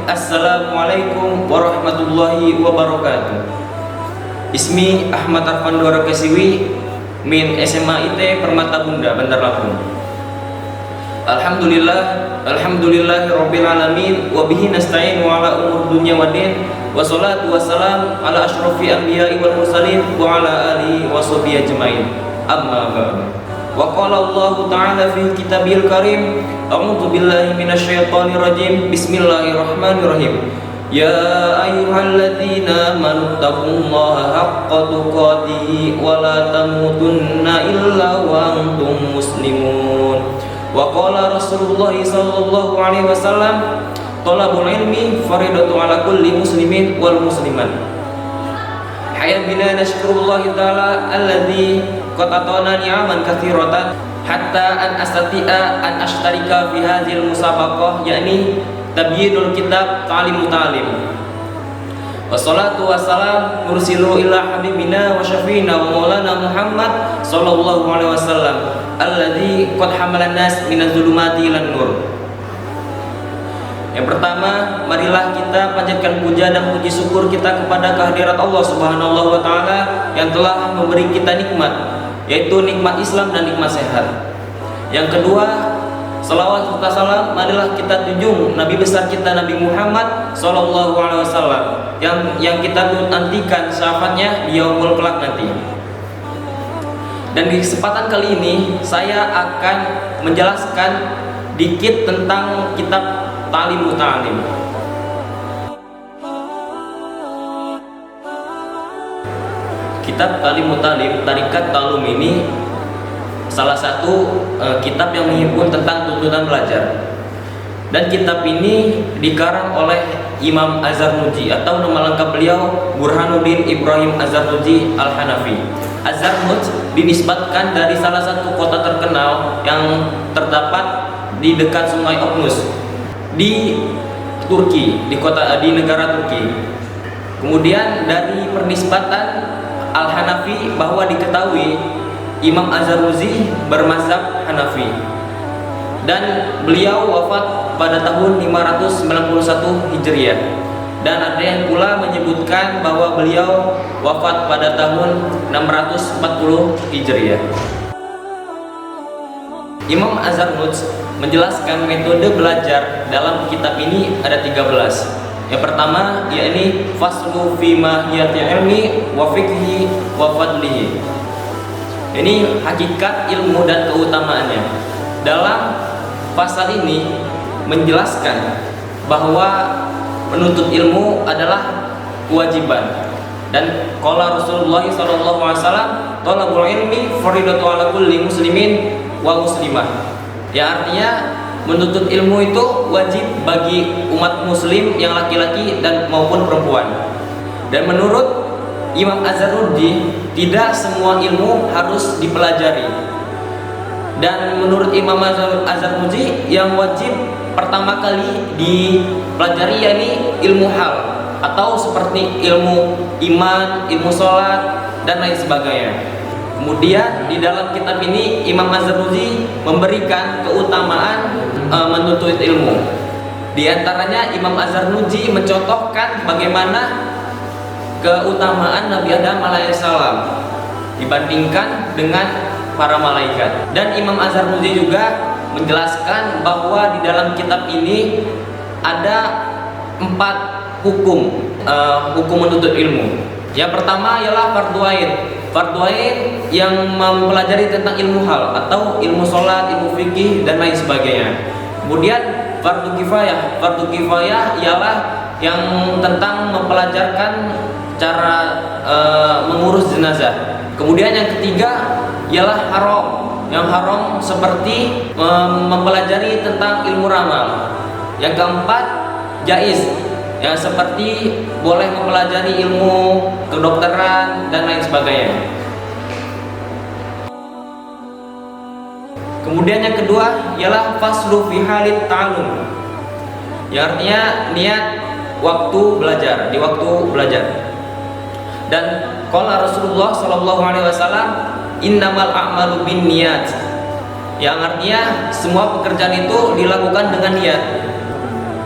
Assalamualaikum warahmatullahi wabarakatuh. Ismi Ahmad Arfan Dora Kesiwi min SMA IT Permata Bunda, Bandar Lampung. Alhamdulillahi rabbil alamin wa bihi nasta'inu ala umur dunya waddin wassalatu wassalam ala asyrafil anbiya'i wal mursalin wa ala alihi wa sahbihi ajmain. Amma ba'du. Wa qala Allah ta'ala fi kitabil karim, a'udzu billahi minasyaitonir rajim. Bismillahirrahmanirrahim. Ya ayyuhalladzina amanu taqullaha haqqa tuqatih wa la tamutunna illa wa antum muslimun. Wa qala Rasulullah sallallahu alaihi wasallam, talabul ilmi faridatu ala kulli muslimin wal muslimat. Hayya bina nashkurullah ta'ala alladzi qad atana ni'aman katsiratan hatta an astati'a an ashtarika fi hadhil musabaqah, yakni tabyinul kitab ta'lim muta'alim. Wassalatu wassalam nursilu ila habibina wa syafiina wa maulana Muhammad sallallahu alaihi wasallam alladzi qad hamalan nas minaz zulumati ilan nur. Yang pertama, marilah kita panjatkan puja dan puji syukur kita kepada kehadirat Allah Subhanahu wa taala yang telah memberi kita nikmat, yaitu nikmat Islam dan nikmat sehat. Yang kedua, salawat serta salam marilah kita junjung Nabi besar kita Nabi Muhammad sallallahu alaihi wasallam yang kita nantikan syafaatnya di yaumul kelak nanti. Dan di kesempatan kali ini saya akan menjelaskan dikit tentang kitab Ta'lim Muta'alim. Kitab Ta'lim Muta'alim, Tarikat Ta'lum ini salah satu kitab yang menghimpun tentang tuntunan belajar. Dan kitab ini dikarang oleh Imam Az-Zarnuji, atau nama lengkap beliau Burhanuddin Ibrahim Az-Zarnuji Al-Hanafi. Az-Zarnuj dinisbatkan dari salah satu kota terkenal yang terdapat di dekat Sungai Oknus di Turki, di negara Turki. Kemudian dari pernisbatan Al-Hanafi bahwa diketahui Imam Az-Zarnuji bermazhab Hanafi dan beliau wafat pada tahun 591 Hijriah. Dan ada yang pula menyebutkan bahwa beliau wafat pada tahun 640 Hijriah. Imam Az-Zarnuj menjelaskan metode belajar dalam kitab ini ada 13. Yang pertama yakni faslu fi mahiyati ilmi wa fiqhi wa fadlihi. Ini hakikat ilmu dan keutamaannya. Dalam pasal ini menjelaskan bahwa menuntut ilmu adalah kewajiban. Dan qala Rasulullah sallallahu alaihi wasallam, talabul ilmi faridatu ala kulli muslimin wa muslimah. Ya, artinya menuntut ilmu itu wajib bagi umat muslim yang laki-laki dan maupun perempuan. Dan menurut Imam Az-Zarnuji, tidak semua ilmu harus dipelajari. Dan menurut Imam Az-Zarnuji, yang wajib pertama kali dipelajari yakni ilmu hal, atau seperti ilmu iman, ilmu sholat, dan lain sebagainya. Kemudian di dalam kitab ini Imam Az-Zarnuji memberikan keutamaan menuntut ilmu. Di antaranya Imam Az-Zarnuji mencontohkan bagaimana keutamaan Nabi Adam alaihissalam dibandingkan dengan para malaikat. Dan Imam Az-Zarnuji juga menjelaskan bahwa di dalam kitab ini ada 4 hukum menuntut ilmu. Yang pertama ialah fardhu ain. Fardhu ain yang mempelajari tentang ilmu hal atau ilmu sholat, ilmu fikih dan lain sebagainya. Kemudian fardhu kifayah. Fardhu kifayah ialah yang tentang mempelajarkan cara mengurus jenazah. Kemudian yang ketiga ialah haram. Yang haram seperti mempelajari tentang ilmu ramal. Yang keempat jaiz, yang seperti boleh mempelajari ilmu kedokteran dan lain sebagainya. Kemudian yang kedua ialah faslu fi halit ta'allum, yang artinya niat waktu belajar, di waktu belajar. Dan qala Rasulullah sallallahu alaihi wasallam, innamal a'malu binniyat, yang artinya semua pekerjaan itu dilakukan dengan niat.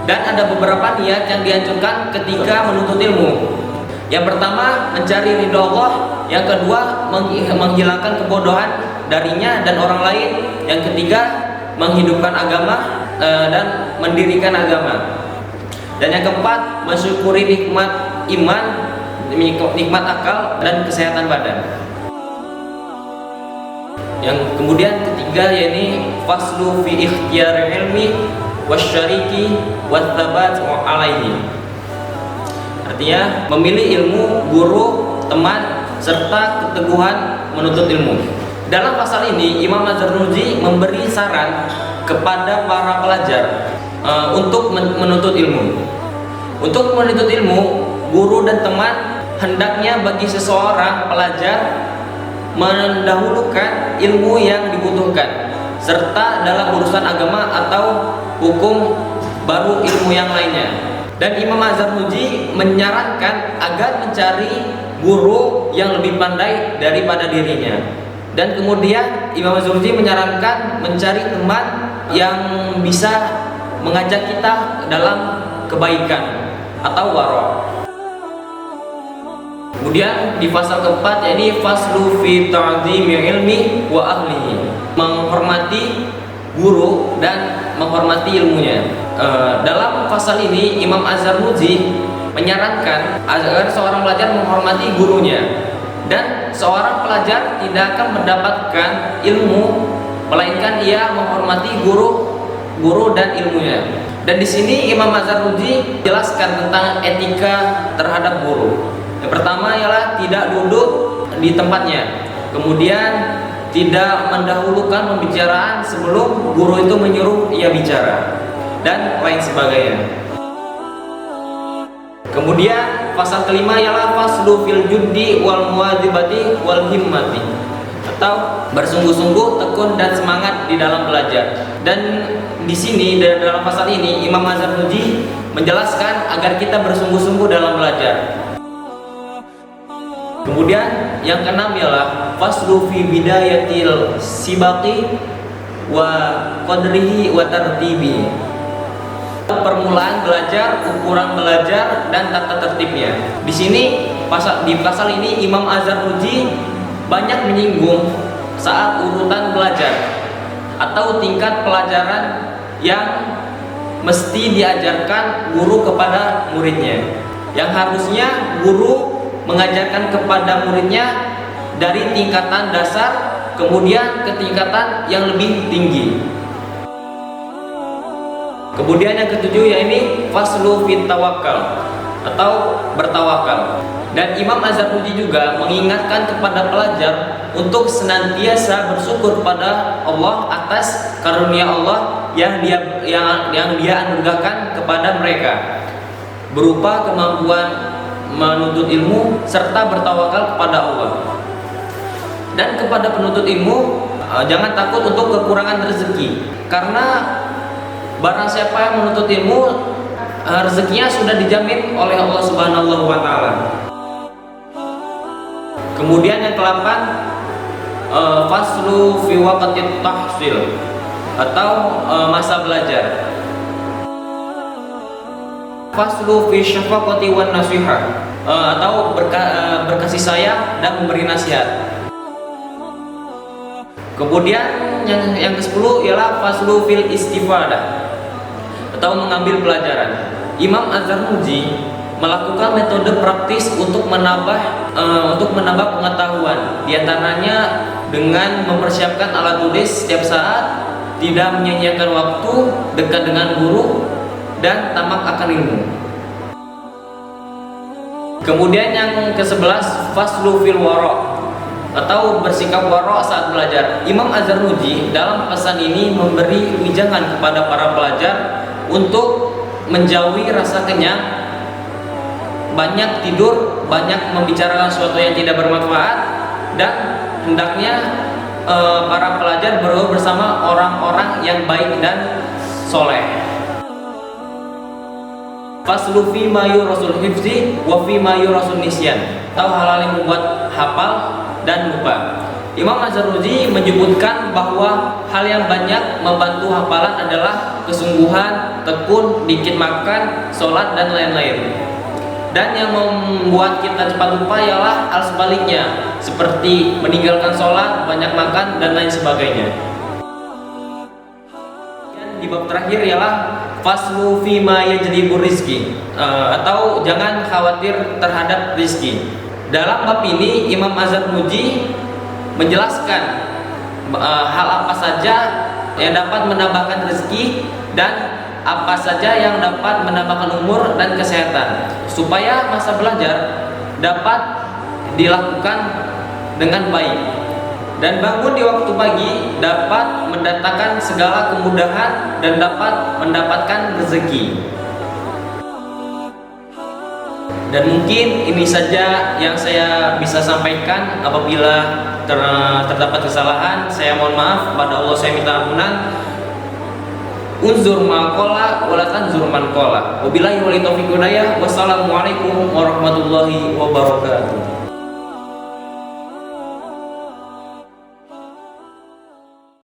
Dan ada beberapa niat yang dianjurkan ketika menuntut ilmu. Yang pertama, mencari ridho Allah. Yang kedua, menghilangkan kebodohan darinya dan orang lain. Yang ketiga, menghidupkan agama dan mendirikan agama. Dan yang keempat, mensyukuri nikmat iman, nikmat akal dan kesehatan badan. Yang kemudian ketiga, yakni faslu fi ikhtiyar ilmi wasyariki wathabat alaihi. Artinya memilih ilmu, guru, teman, serta keteguhan menuntut ilmu. Dalam pasal ini Imam Az-Zarnuji memberi saran kepada para pelajar untuk menuntut ilmu. Untuk menuntut ilmu, guru dan teman hendaknya bagi seseorang pelajar mendahulukan ilmu yang dibutuhkan, serta dalam urusan agama atau hukum baru ilmu yang lainnya. Dan Imam Az-Zarnuji menyarankan agar mencari guru yang lebih pandai daripada dirinya. Dan kemudian Imam Az-Zarnuji menyarankan mencari teman yang bisa mengajak kita dalam kebaikan atau wara. Kemudian di pasal keempat, yakni faslu fi ta'zimi ilmi wa ahlihi, menghormati guru dan menghormati ilmunya. Dalam pasal ini Imam Az-Zarnuji menyarankan agar seorang pelajar menghormati gurunya, dan seorang pelajar tidak akan mendapatkan ilmu melainkan ia menghormati guru dan ilmunya. Dan di sini Imam Az-Zarnuji jelaskan tentang etika terhadap guru. Yang pertama ialah tidak duduk di tempatnya, kemudian tidak mendahulukan pembicaraan sebelum guru itu menyuruh ia bicara, dan lain sebagainya. Kemudian pasal kelima ialah faslu fil juddi wal muwadzibati wal himmati, atau bersungguh-sungguh, tekun dan semangat di dalam belajar. Dan di sini dalam pasal ini Imam Az-Zarnuji menjelaskan agar kita bersungguh-sungguh dalam belajar. Kemudian yang keenam ialah faslu fi bidayatil sibaqi wa qadrihi wa tartibi, permulaan belajar, ukuran belajar dan tata tertibnya. Di sini di pasal ini Imam Az-Zarnuji banyak menyinggung saat urutan belajar atau tingkat pelajaran yang mesti diajarkan guru kepada muridnya, yang harusnya guru mengajarkan kepada muridnya dari tingkatan dasar kemudian ke tingkatan yang lebih tinggi. Kemudian yang ketujuh, yaitu faslu fit tawakal, atau bertawakal. Dan Imam Az-Zarnuji juga mengingatkan kepada pelajar untuk senantiasa bersyukur pada Allah atas karunia Allah yang dia anugerahkan kepada mereka, berupa kemampuan menuntut ilmu serta bertawakal kepada Allah. Dan kepada penuntut ilmu, jangan takut untuk kekurangan rezeki, karena barang siapa yang menuntut ilmu, rezekinya sudah dijamin oleh Allah Subhanahu wa taala. Kemudian yang ke-8, faslu fi waqtit tahsil, atau masa belajar. Faslu fi syafaqati wan nasihah, atau berkasih sayang dan memberi nasihat. Kemudian yang ke-10 ialah faslu fil istifadah, atau mengambil pelajaran. Imam Az-Zarnuji melakukan metode praktis untuk menambah pengetahuan, diantaranya dengan mempersiapkan alat tulis setiap saat, tidak menyia-nyiakan waktu, dekat dengan guru, dan tamak akan ilmu. Kemudian yang ke-11, faslu fil wara, atau bersikap wara saat belajar. Imam Az-Zarnuji dalam pesan ini memberi wejangan kepada para pelajar untuk menjauhi rasa kenyang, banyak tidur, banyak membicarakan sesuatu yang tidak bermanfaat, dan hendaknya para pelajar bergaul bersama orang-orang yang baik dan soleh. Faslu fi ma yurasul hifzi wa fi ma yurasul nisyan, atau hal-hal yang membuat hafal dan lupa. Imam Az-Zarnuji menyebutkan bahwa hal yang banyak membantu hafalan adalah kesungguhan, tekun, dikit makan, sholat, dan lain-lain. Dan yang membuat kita cepat lupa ialah hal sebaliknya, seperti meninggalkan sholat, banyak makan, dan lain sebagainya. Dan di bab terakhir ialah faslu fima yajlibur rizki, atau jangan khawatir terhadap rizki. Dalam bab ini Imam Az-Zarnuji menjelaskan hal apa saja yang dapat menambahkan rezeki dan apa saja yang dapat menambahkan umur dan kesehatan, supaya masa belajar dapat dilakukan dengan baik, dan bangun di waktu pagi dapat mendatangkan segala kemudahan dan dapat mendapatkan rezeki. Dan mungkin ini saja yang saya bisa sampaikan. Apabila terdapat kesalahan, saya mohon maaf. Pada Allah saya minta ampunan. Unzur ma qala wa la tanzur man qala. Wabillahi wal taufiq hidayah. Wassalamualaikum warahmatullahi wabarakatuh.